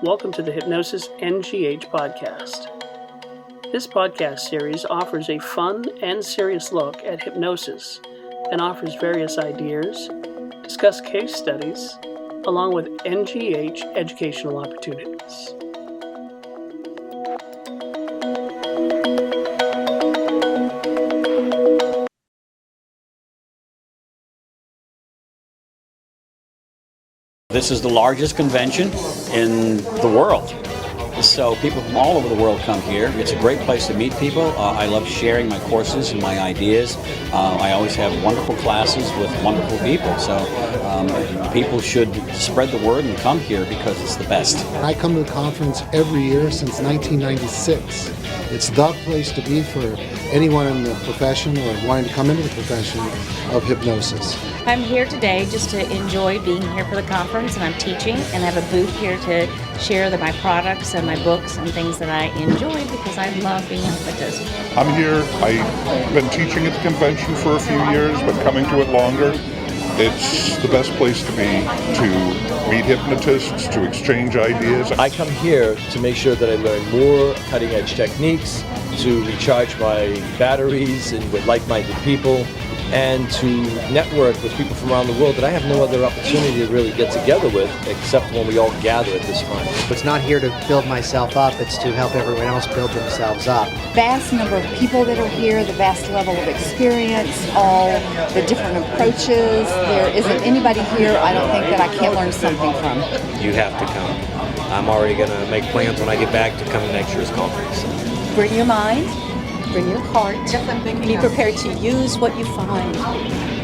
Welcome to the Hypnosis NGH podcast. This podcast series offers a fun and serious look at hypnosis and offers various ideas, discuss case studies, along with NGH educational opportunities. This is the largest convention in the world. So people from all over the world come here. It's a great place to meet people. I love sharing my courses and my ideas. I always have wonderful classes with wonderful people. So people should spread the word and come here because it's the best. I come to the conference every year since 1996. It's the place to be for anyone in the profession or wanting to come into the profession of hypnosis. I'm here today just to enjoy being here for the conference, and I'm teaching and have a booth here to share my products and my books and things that I enjoy because I love being a hypnotist. I'm here. I've been teaching at the convention for a few years, but coming to it longer. It's the best place to be, to meet hypnotists, to exchange ideas. I come here to make sure that I learn more cutting-edge techniques, to recharge my batteries and with like-minded people, and to network with people from around the world that I have no other opportunity to really get together with except when we all gather at this time. It's not here to build myself up, it's to help everyone else build themselves up. Vast number of people that are here, the vast level of experience, all the different approaches. There isn't anybody here I don't think that I can't learn something from. You have to come. I'm already going to make plans when I get back to come to next year's conference. Bring your mind, bring your heart, be prepared to use what you find.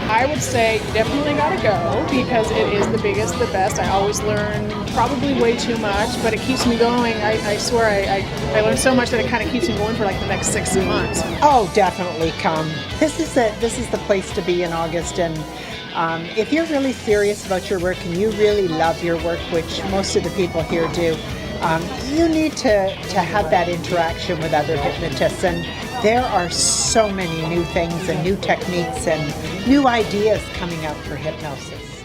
I would say you definitely gotta go because it is the biggest, the best. I always learn probably way too much, but it keeps me going. I swear I learn so much that it kind of keeps me going for like the next 6 months. Oh, definitely come. This is the place to be in August, and if you're really serious about your work and you really love your work, which most of the people here do, you need to have that interaction with other hypnotists, and there are so many new things and new techniques and new ideas coming out for hypnosis.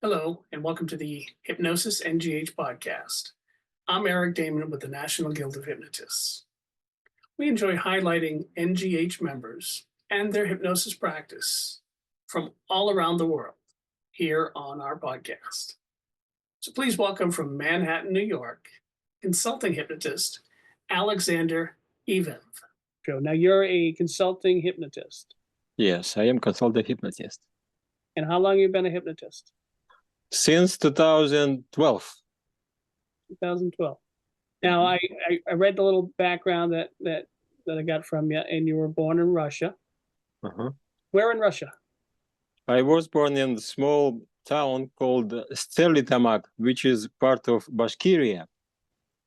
Hello, and welcome to the Hypnosis NGH podcast. I'm Eric Damon with the National Guild of Hypnotists. We enjoy highlighting NGH members and their hypnosis practice from all around the world here on our podcast. So please welcome from Manhattan, New York, consulting hypnotist, Alexander Ivlev. Now you're a consulting hypnotist. Yes, I am consulting hypnotist. And how long have you been a hypnotist? Since 2012. 2012. Now I read the little background that I got from you, and you were born in Russia. Uh-huh. Where in Russia? I was born in a small town called Stерлitamak, which is part of Bashkiria.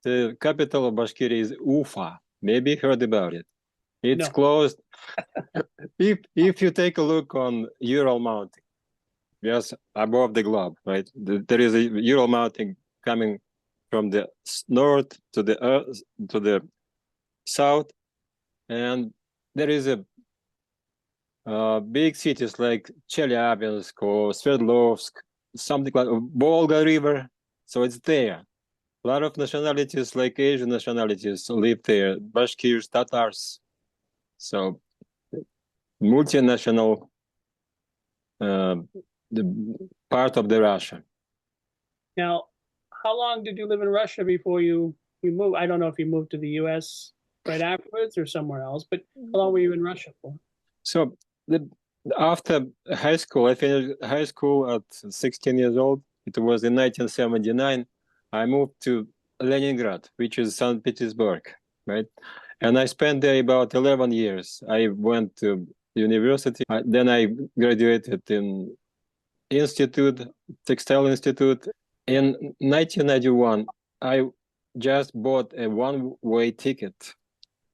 The capital of Bashkiria is Ufa. Maybe you heard about it. It's closed. if you take a look on Ural Mountain, yes, above the globe, right? There is a Ural Mountain coming from the north to the south, and there is a big cities like Chelyabinsk or Sverdlovsk, something like Volga River. So it's there. A lot of nationalities, like Asian nationalities, live there. Bashkirs, Tatars. So multinational the part of the Russia. Now, how long did you live in Russia before you moved? I don't know if you moved to the U.S. right afterwards or somewhere else, but how long were you in Russia for? So after high school, I finished high school at 16 years old. It was in 1979. I moved to Leningrad, which is St. Petersburg, right? And I spent there about 11 years. I went to university. Then I graduated in Textile Institute. In 1991, I just bought a one-way ticket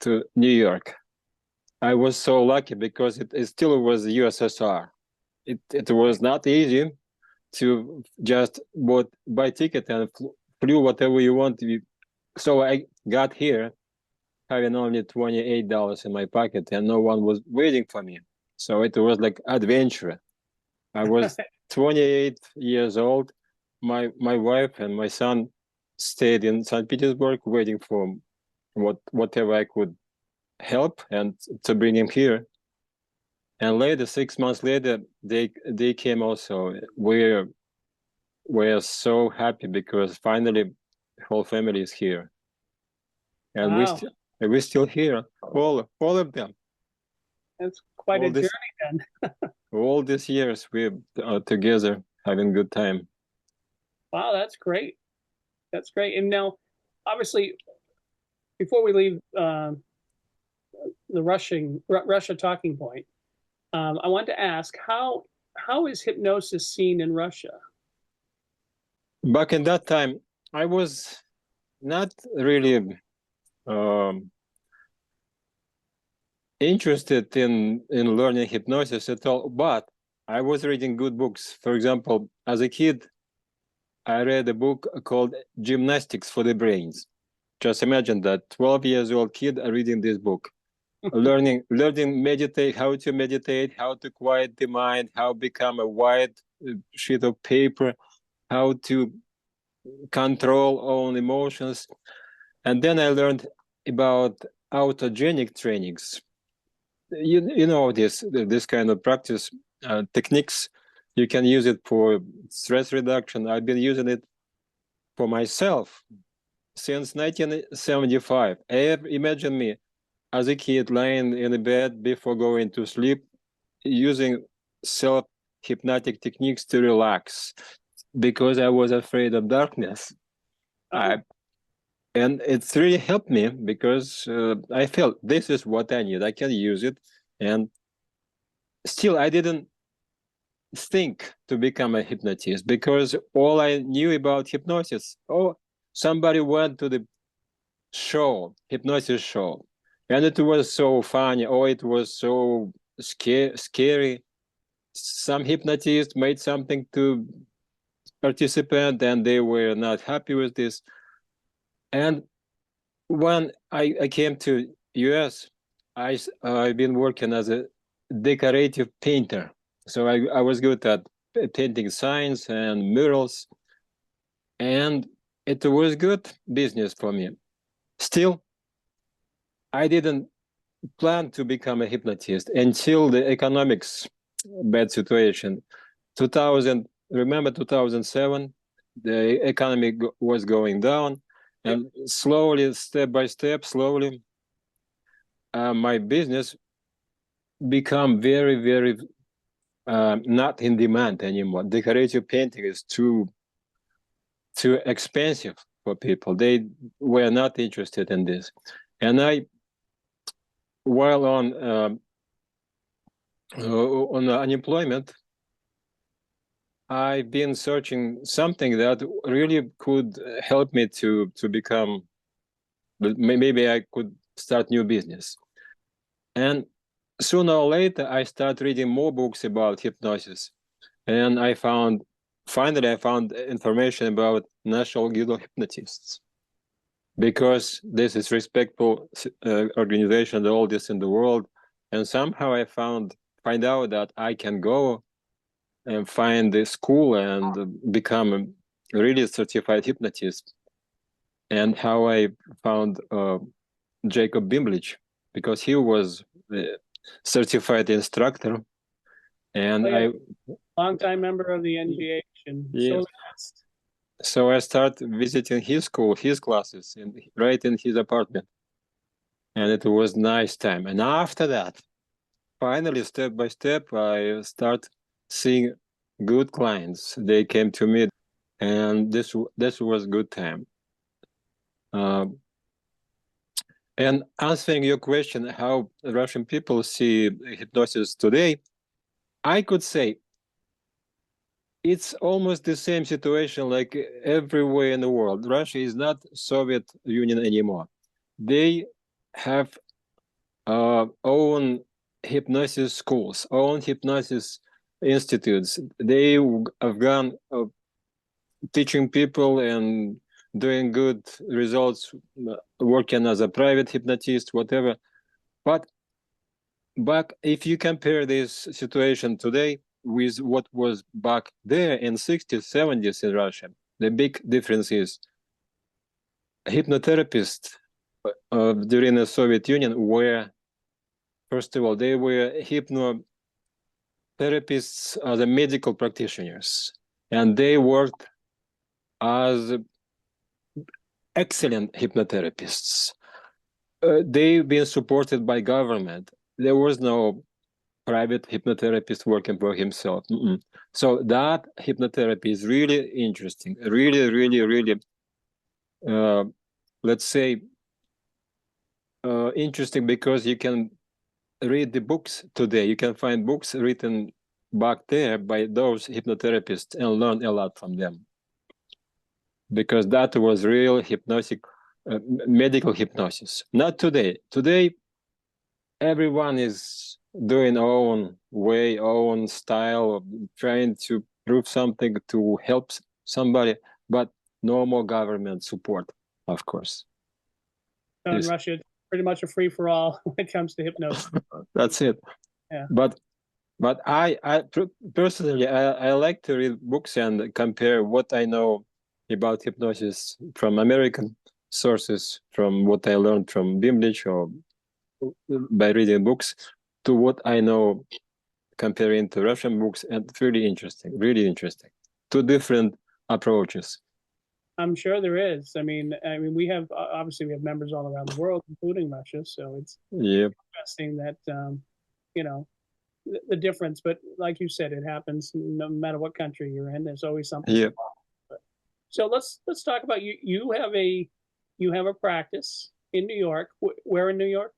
to New York. I was so lucky because it still was USSR. It was not easy to just buy ticket and flew whatever you want. So I got here having only $28 in my pocket, and no one was waiting for me. So it was like adventure. I was 28 years old. My wife and my son stayed in St. Petersburg waiting for whatever I could help and to bring him here. And later, 6 months later, they came also. We're so happy because finally the whole family is here. And Wow. we're still here, all of them. That's quite All a this- journey then. All these years we're together having good time. Wow, that's great. That's great. And now, obviously, before we leave the Russia talking point, I want to ask how is hypnosis seen in Russia? Back in that time, I was not really interested in learning hypnosis at all, but I was reading good books. For example, as a kid, I read a book called Gymnastics for the Brains. Just imagine that 12 years old kid reading this book, learning meditate, how to quiet the mind, how become a white sheet of paper, how to control own emotions. And then I learned about autogenic trainings. You know this kind of practice techniques. You can use it for stress reduction. I've been using it for myself since 1975. Imagine me as a kid lying in a bed before going to sleep, using self-hypnotic techniques to relax because I was afraid of darkness. And it's really helped me because I felt this is what I need. I can use it. And still, I didn't think to become a hypnotist because all I knew about hypnosis, somebody went to the hypnosis show, and it was so funny. It was so scary. Some hypnotists made something to participant and they were not happy with this. And when I came to US, I've been working as a decorative painter. So I was good at painting signs and murals, and it was good business for me. Still, I didn't plan to become a hypnotist until the economics bad situation. 2007, the economy was going down, and slowly, step by step, my business become very, very not in demand anymore. Decorative painting is too expensive for people. They were not interested in this. And while on unemployment, I've been searching something that really could help me to become, maybe I could start new business. And sooner or later, I start reading more books about hypnosis. And finally I found information about National Guild of Hypnotists, because this is respectful organization, the oldest in the world. And somehow I find out that I can go and find the school and become a really certified hypnotist. And how I found Jacob Bimblich, because he was a certified instructor. And Longtime member of the NGH, and Yes. so So I start visiting his school, his classes, right in his apartment. And it was nice time. And after that, finally, step by step, I start seeing good clients. They came to me, and this was good time. And answering your question, how Russian people see hypnosis today, I could say it's almost the same situation like everywhere in the world. Russia is not Soviet Union anymore. They have own hypnosis schools, own hypnosis institutes. They have gone teaching people and doing good results, working as a private hypnotist, whatever. But if you compare this situation today with what was back there in 60s, 70s in Russia, the big difference is hypnotherapists during the Soviet Union were, first of all, they were hypnotherapists as a medical practitioners, and they worked as excellent hypnotherapists. They've been supported by government. There was no private hypnotherapist working for himself. So that hypnotherapy is really interesting, really, let's say, interesting, because you can read the books today. You can find books written back there by those hypnotherapists and learn a lot from them. Because that was real hypnotic, medical hypnosis. Not today. Today, everyone is doing own way, own style, of trying to prove something to help somebody, but no more government support, of course. So in Russia, it's pretty much a free-for-all when it comes to hypnosis. That's it. Yeah. But I personally, I like to read books and compare what I know about hypnosis from American sources, from what I learned from Bimlich or by reading books, to what I know comparing to Russian books, and it's really interesting, really interesting. Two different approaches. I'm sure there is. I mean, we have obviously we have members all around the world, including Russia. So it's interesting that you know, the difference. But like you said, it happens no matter what country you're in. There's always something. Yeah. So let's talk about you. You have a practice in New York. Where in New York?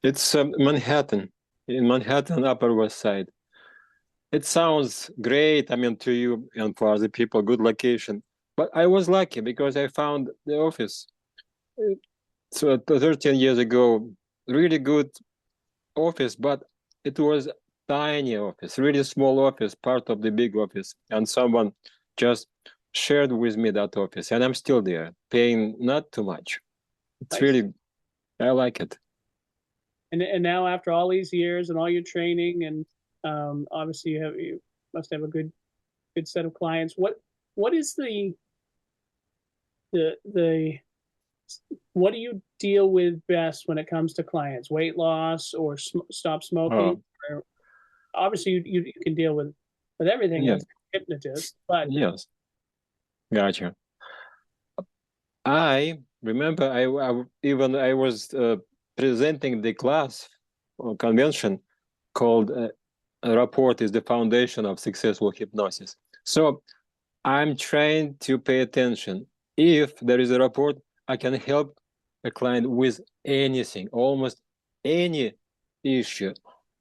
It's Manhattan, in Manhattan, Upper West Side. It sounds great, I mean, to you and for other people, good location. But I was lucky because I found the office. So 13 years ago, really good office, but it was tiny office, really small office, part of the big office. And someone just shared with me that office, and I'm still there, paying not too much. It's really, I like it. And now after all these years and all your training, and obviously you must have a good set of clients. What is the what do you deal with best when it comes to clients? Weight loss or stop smoking? Or, obviously you can deal with everything as a hypnotist, but yes, gotcha. I remember I was presenting the class or convention called "Rapport is the Foundation of Successful Hypnosis." So I'm trying to pay attention. If there is a rapport, I can help a client with anything, almost any issue.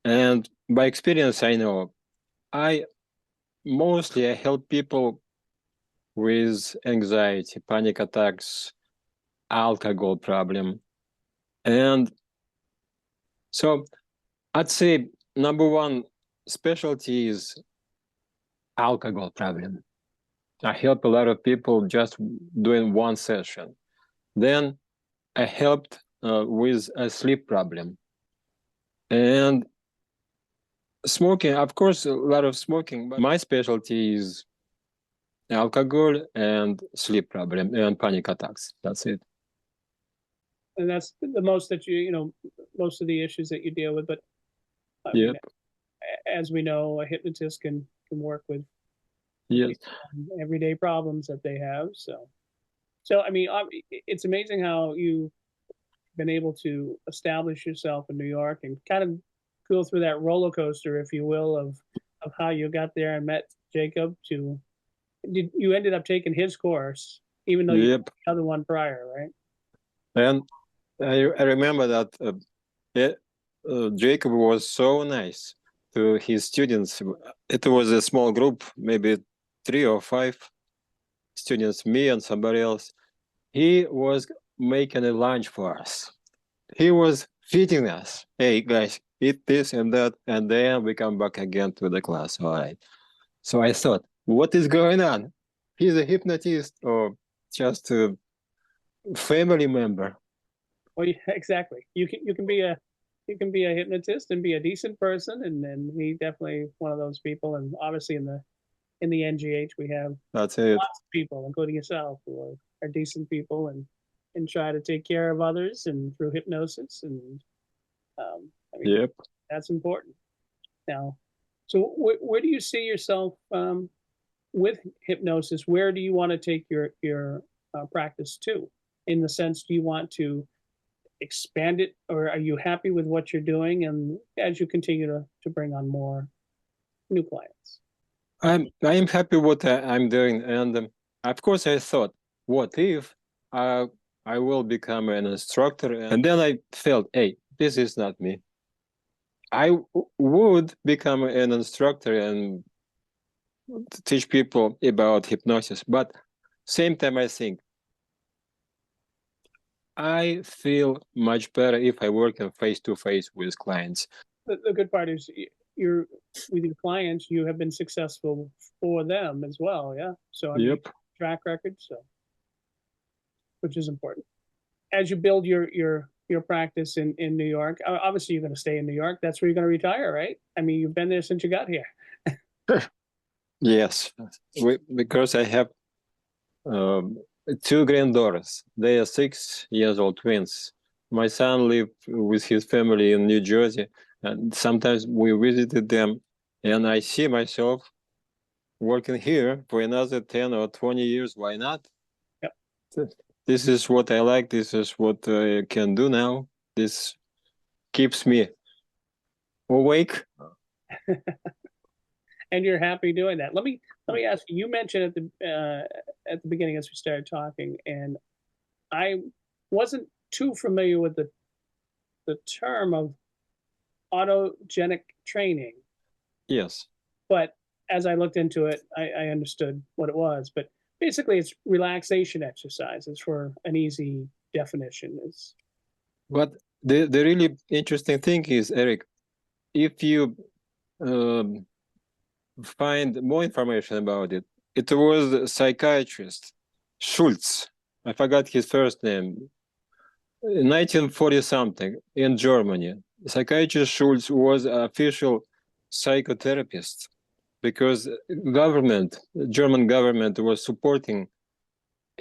And by experience, I know I help people with anxiety, panic attacks, alcohol problem. And so I'd say number one specialty is alcohol problem. I help a lot of people just doing one session. Then I helped with a sleep problem. And smoking, of course, a lot of smoking, but my specialty is alcohol and sleep problem and panic attacks. That's it. And that's the most that most of the issues that you deal with. But Yep. As we know, a hypnotist can work with everyday problems that they have. So I mean, it's amazing how you've been able to establish yourself in New York and kind of go through that roller coaster, if you will, of how you got there and met Jacob. You ended up taking his course, even though you took the other one prior, right? And I remember that Jacob was so nice to his students. It was a small group, maybe 3 or 5 students, me and somebody else. He was making a lunch for us. He was feeding us. Hey guys, eat this and that, and then we come back again to the class. All right. So I thought, what is going on? He's a hypnotist or just a family member? Well, yeah, exactly. You can be a hypnotist and be a decent person, and then he definitely one of those people. And obviously in the NGH we have That's it. Lots of people, including yourself, who are decent people, and and try to take care of others and through hypnosis. And I mean, Yep. that's important. Now, so where do you see yourself with hypnosis? Where do you want to take your practice to? In the sense, do you want to expand it, or are you happy with what you're doing? And as you continue to bring on more new clients, I'm happy what I'm doing, and of course I thought, what if I will become an instructor? And then I felt, hey, this is not me. I would become an instructor and teach people about hypnosis, but same time I think I feel much better if I work in face-to-face with clients. the good part is you're with your clients, you have been successful for them as well. Yeah. So I mean, Yep. track record, so which is important. As you build your practice in New York, obviously you're going to stay in New York. That's where you're going to retire, right? I mean, you've been there since you got here. Yes, because I have two granddaughters. They are 6 years old twins. My son lived with his family in New Jersey, and sometimes we visited them, and I see myself working here for another 10 or 20 years. Why not? Yep. This is what I like. This is what I can do now. This keeps me awake. And you're happy doing that. Let me ask you. You mentioned at the beginning as we started talking, and I wasn't too familiar with the term of autogenic training. Yes. But as I looked into it, I understood what it was. But basically, it's relaxation exercises for an easy definition. Is But the really interesting thing is, Eric, if you find more information about it, it was a psychiatrist, Schultz. I forgot his first name. In 1940 something in Germany, psychiatrist Schultz was an official psychotherapist because German government was supporting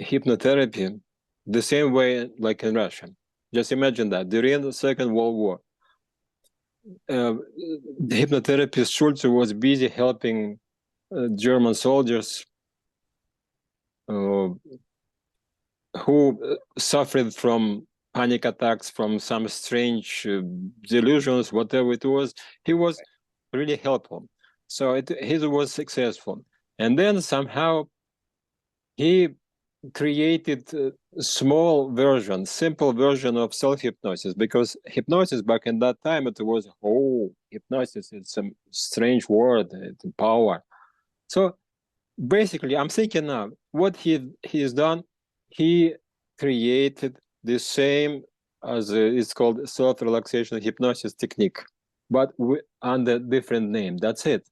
hypnotherapy the same way like in Russia. Just imagine that during the Second World War, the hypnotherapist Schultz was busy helping German soldiers who suffered from panic attacks, from some strange delusions, whatever it was. He was really helpful. So he was successful. And then somehow he created a small version, simple version of self-hypnosis, because hypnosis back in that time, it was, hypnosis, it's a strange word, it's power. So basically, I'm thinking now, what he's done, he created the same as it's called self-relaxation hypnosis technique, but under different name. That's it.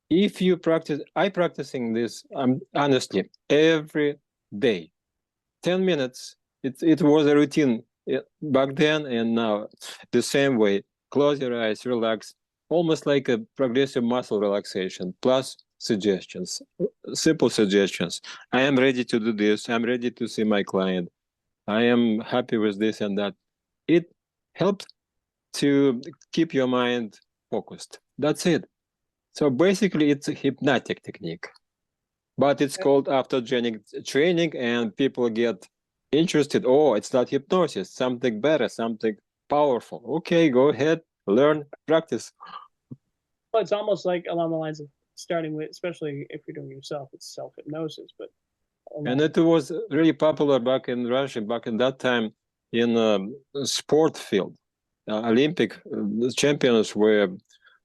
If you I practicing this honestly every day, 10 minutes. It was a routine back then and now the same way. Close your eyes, relax, almost like a progressive muscle relaxation, plus suggestions, simple suggestions. I am ready to do this. I'm ready to see my client. I am happy with this and that. It helps to keep your mind focused. That's it. So basically, it's a hypnotic technique, but it's called autogenic training, and people get interested. Oh, it's not hypnosis, something better, something powerful. Okay, go ahead, learn, practice. well, it's almost like along the lines of starting with, especially if you're doing it yourself, it's self-hypnosis. But And it was really popular back in Russia, back in that time in sport field. Olympic champions were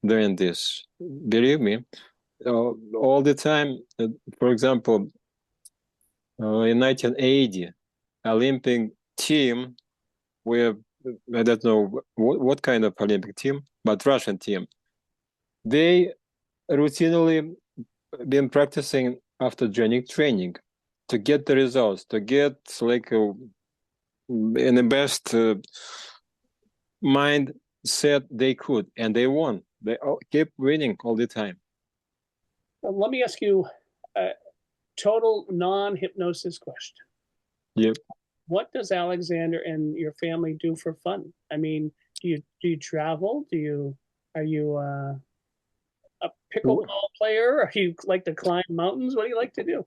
doing this. Believe me, all the time. For example, in 1980, Olympic team were, I don't know what kind of Olympic team, but Russian team. They routinely been practicing autogenic training to get the results, to get like in the best mindset they could, and they won. They kept winning all the time. well, let me ask you a total non-hypnosis question. Yep. what does Alexander and your family do for fun? I mean, do you travel? Are you a pickleball player? Are you like to climb mountains? What do you like to do?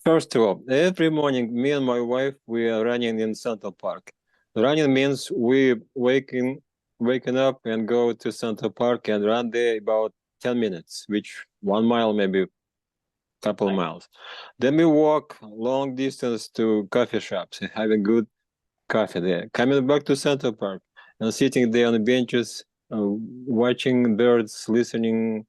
First of all, every morning, me and my wife, we are running in Central Park. Running means we waking up and go to Central Park and run there about 10 minutes, which 1 mile, maybe couple of miles. Then we walk long distance to coffee shops and having good coffee there. Coming back to Central Park and sitting there on the benches, watching birds, listening,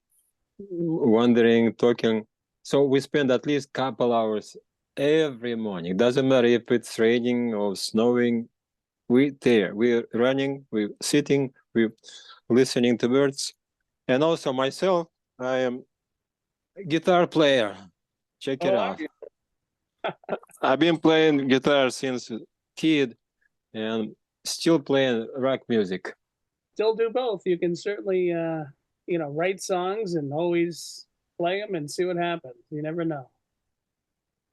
wandering, talking. So we spend at least couple hours every morning. Doesn't matter if it's raining or snowing. We're running, we're sitting, we're listening to birds. And also myself, I am a guitar player. Check it out. I've been playing guitar since a kid and still playing rock music. Still do both. You can certainly, write songs and always play them and see what happens. You never know.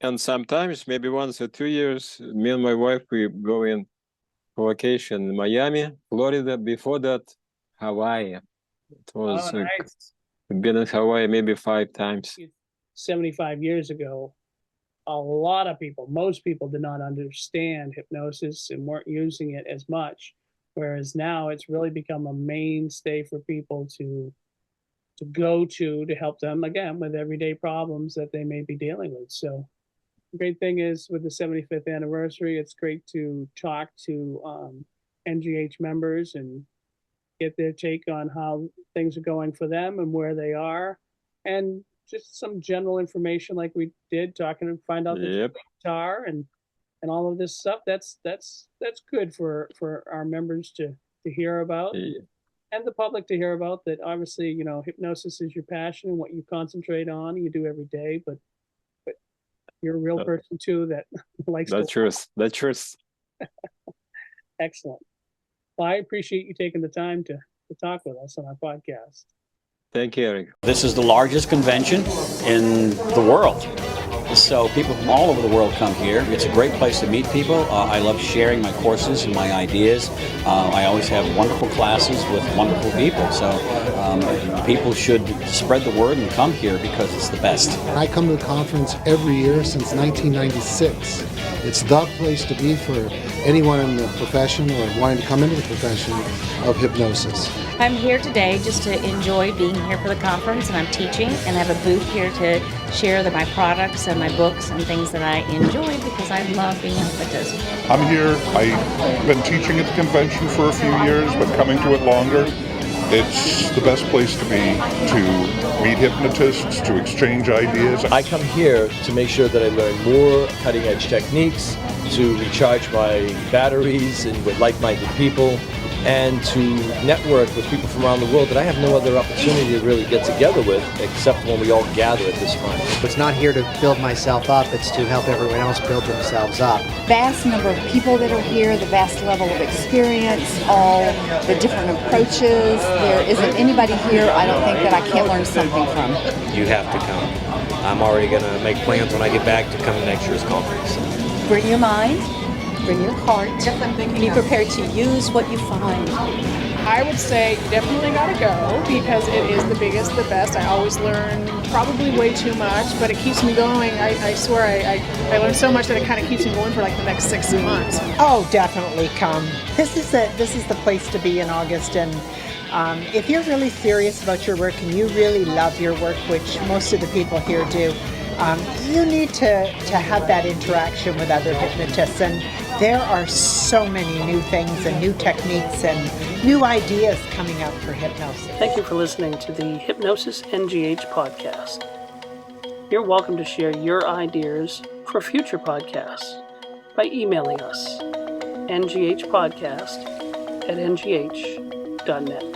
And sometimes, maybe once or 2 years, me and my wife, we go in for vacation in Miami, Florida. Before that, Hawaii. It was nice. Been in Hawaii maybe 5 times. 75 years ago, a lot of people, most people did not understand hypnosis and weren't using it as much. Whereas now it's really become a mainstay for people to go to help them, again, with everyday problems that they may be dealing with. So the great thing is with the 75th anniversary, it's great to talk to NGH members and get their take on how things are going for them and where they are. And just some general information like we did, talking and find out the guitar and all of this stuff. That's good for our members to hear about and the public to hear about. That obviously, hypnosis is your passion and what you concentrate on, you do every day, but you're a real person too that likes That's truth. That's truth. Excellent. Well, I appreciate you taking the time to talk with us on our podcast. Thank you, Eric. This is the largest convention in the world. So people from all over the world come here. It's a great place to meet people. I love sharing my courses and my ideas. I always have wonderful classes with wonderful people. So people should spread the word and come here because it's the best. I come to the conference every year since 1996. It's the place to be for anyone in the profession or wanting to come into the profession of hypnosis. I'm here today just to enjoy being here for the conference, and I'm teaching and have a booth here to share my products and my books and things that I enjoy because I love being a hypnotist. I'm here. I've been teaching at the convention for a few years, but coming to it longer. It's the best place to be to meet hypnotists, to exchange ideas. I come here to make sure that I learn more cutting-edge techniques, to recharge my batteries and with like-minded people, and to network with people from around the world that I have no other opportunity to really get together with except when we all gather at this time. It's not here to build myself up, it's to help everyone else build themselves up. Vast number of people that are here, the vast level of experience, all the different approaches. There isn't anybody here, I don't think, that I can't learn something from. You have to come. I'm already going to make plans when I get back to come to next year's conference. Bring your mind, bring your heart, be prepared to use what you find. I would say you definitely gotta go because it is the biggest, the best. I always learn probably way too much, but it keeps me going. I swear I learn so much that it kind of keeps me going for like the next 6 months. Oh, definitely come. This is the place to be in August, and if you're really serious about your work and you really love your work, which most of the people here do, you need to have that interaction with other hypnotists, and there are so many new things and new techniques and new ideas coming out for hypnosis. Thank you for listening to the Hypnosis NGH podcast. You're welcome to share your ideas for future podcasts by emailing us, nghpodcast@ngh.net.